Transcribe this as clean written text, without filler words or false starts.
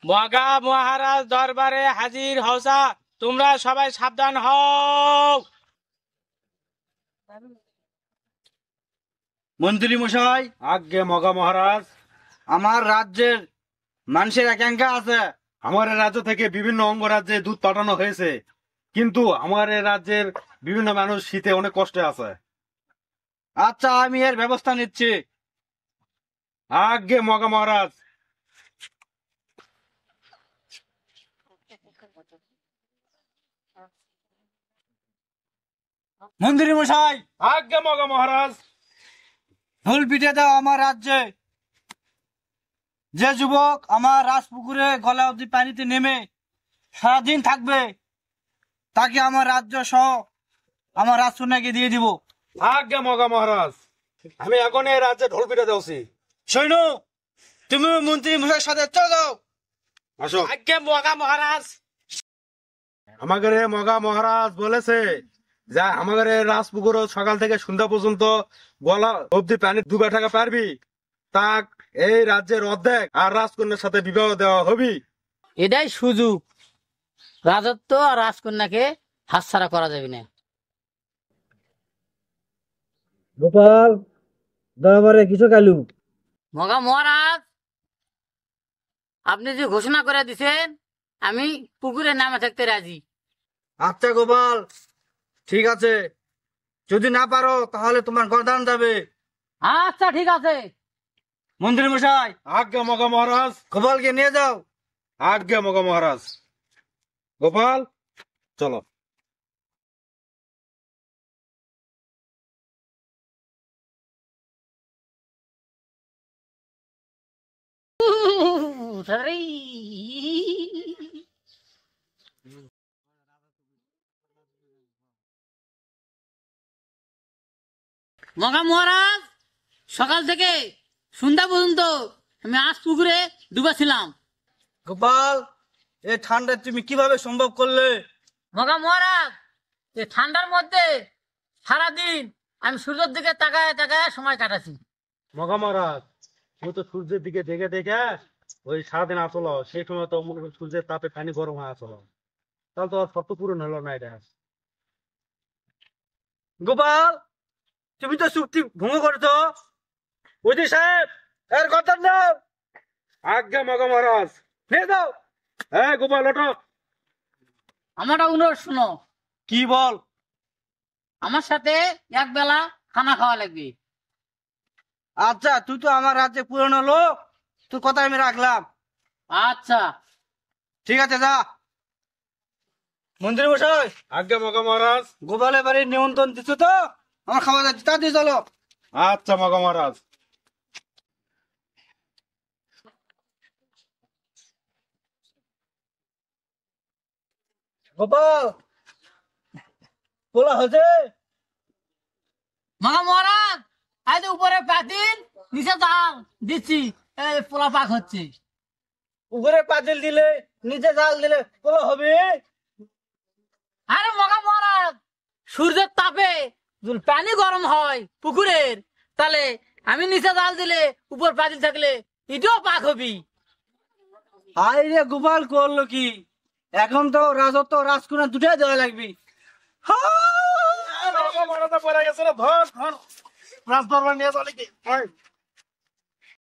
মগা মহারাজ দরবারে হাজির হওসা, তোমরা সবাই সাবধান হও। মন্ত্রী মশাই, আজ্ঞে মগা মহারাজ। আমার রাজ্যের মানুষের আকাঙ্ক্ষা আছে। আমার এই রাজ্য থেকে বিভিন্ন অঙ্গরাজ্যে দুধ পাঠানো হয়েছে, কিন্তু আমার এই রাজ্যের বিভিন্ন মানুষ শীতে অনেক কষ্টে আছে। আচ্ছা, আমি এর ব্যবস্থা নিচ্ছি। আজ্ঞে মগা মহারাজ। মন্ত্রী মশাই, আজ্ঞে মগা মহারাজ। ঢোল পিটে দাও আমার রাজ্যে। যে যুবক আমার রাজপুকুরে গলা অব্দি পানিতে নেমে সারাদিন থাকবে, তাকে আমার রাজ্য সহ আমার রাজকন্যাকে দিয়ে দিব। আজ্ঞে মগা মহারাজ। আমি এখন এই রাজ্যে ঢোল পিটা দেওছি। সৈন্য, তুমি মন্ত্রী মশাইয়ের সাথে চলে যাও। আসো। আজ্ঞে মগা মহারাজ। আমাদের এই মগা মহারাজ বলেছে যে আমাদের এই রাজপুকুর সকাল থেকে সন্ধ্যা পর্যন্ত গলা অব্দি পানি ডুবে থাকা পারবি, তাক এই রাজ্যের অর্ধেক আর রাজকন্যার সাথে বিবাহ দেওয়া হবি। এটাই সুযোগ, রাজত্ব আর রাজকন্যাকে হাতছাড়া করা যাবে না। গোপাল, দরবারে কিছু কালু। মগা মহারাজ, আপনি যে ঘোষণা করে দিছেন, আমি পুকুরে নামে থাকতে রাজি। আচ্ছা গোপাল, ঠিক আছে। যদি না পারো তাহলে তোমার গর্দান যাবে। আচ্ছা ঠিক আছে। মন্ত্রী মশাই, আজ্ঞে মগা মহারাজ। গোপালকে নিয়ে যাও। আজ্ঞে মগা মহারাজ। গোপাল, চলো। মগা মহারাজ, সকাল থেকে সন্ধ্যা পর্যন্ত আমি আজ পুকুরে ডুবেছিলাম। গোপাল, এই ঠান্ডায় তুমি কিভাবে সম্ভব করলে? মগা মহারাজ, এই ঠান্ডার মধ্যে সারাদিন আমি সূর্যের দিকে তাকায় তাকায় সময় কাটাছি। মগা মহারাজ, তুমি তো সূর্যের দিকে দেখে দেখে ওই সারাদিন আসলো, সেই সময় তো মনে করো সূর্যের তাপে পানি গরম হয়ে আসলো, তাহলে তো আর শর্ত পূরণ হলো না এটা। গোপাল, তুমি তো চুক্তি ভঙ্গ করছো। ওই সাহেব, এর গর্দান দাও। আজ্ঞে মগা মহারাজ। নিয়ে যাও। হ্যাঁ গোপাল, ওঠো। আমারটা অনুরোধ শুনো, কি বল? আমার সাথে এক বেলা খানা খাওয়া লাগবে। আচ্ছা, তুই তো আমার রাজ্যে পুরনো লোক, তোর কথা আমি রাখলাম। আচ্ছা ঠিক আছে, যা। মন্ত্রী মশাই, আজ্ঞে মগা মহারাজ। গোপালের বাড়ির নিমন্ত্রণ দিচ্ছ তো, আমার খাওয়া যাচ্ছে, তাড়াতাড়ি চলো। আচ্ছা মগা মহারাজ। গোপাল, বলা হয়েছে। মগা মহারাজ, আজ উপরে পাতিল নিচে জাল দিচ্ছি, এই পোলা পাক হচ্ছে। উপরে পাতিল দিলে নিচে জাল দিলে বলা হবে। আরে মগা মহারাজ, সূর্যের তাপে যদি পানি গরম হয় পুকুরের, তাহলে আমি নিচে জাল দিলে উপর পাতিল থাকলে এটাও পাক হবি। হাই রে, গোপাল করলো কি? এখন তো রাজত্ব রাজকন্যা দুটাই দেওয়া লাগবে। মগা মহারাজ পড়ে গেছে রে, ধর ধর। রাজ দরবার নিয়ে চলে কি?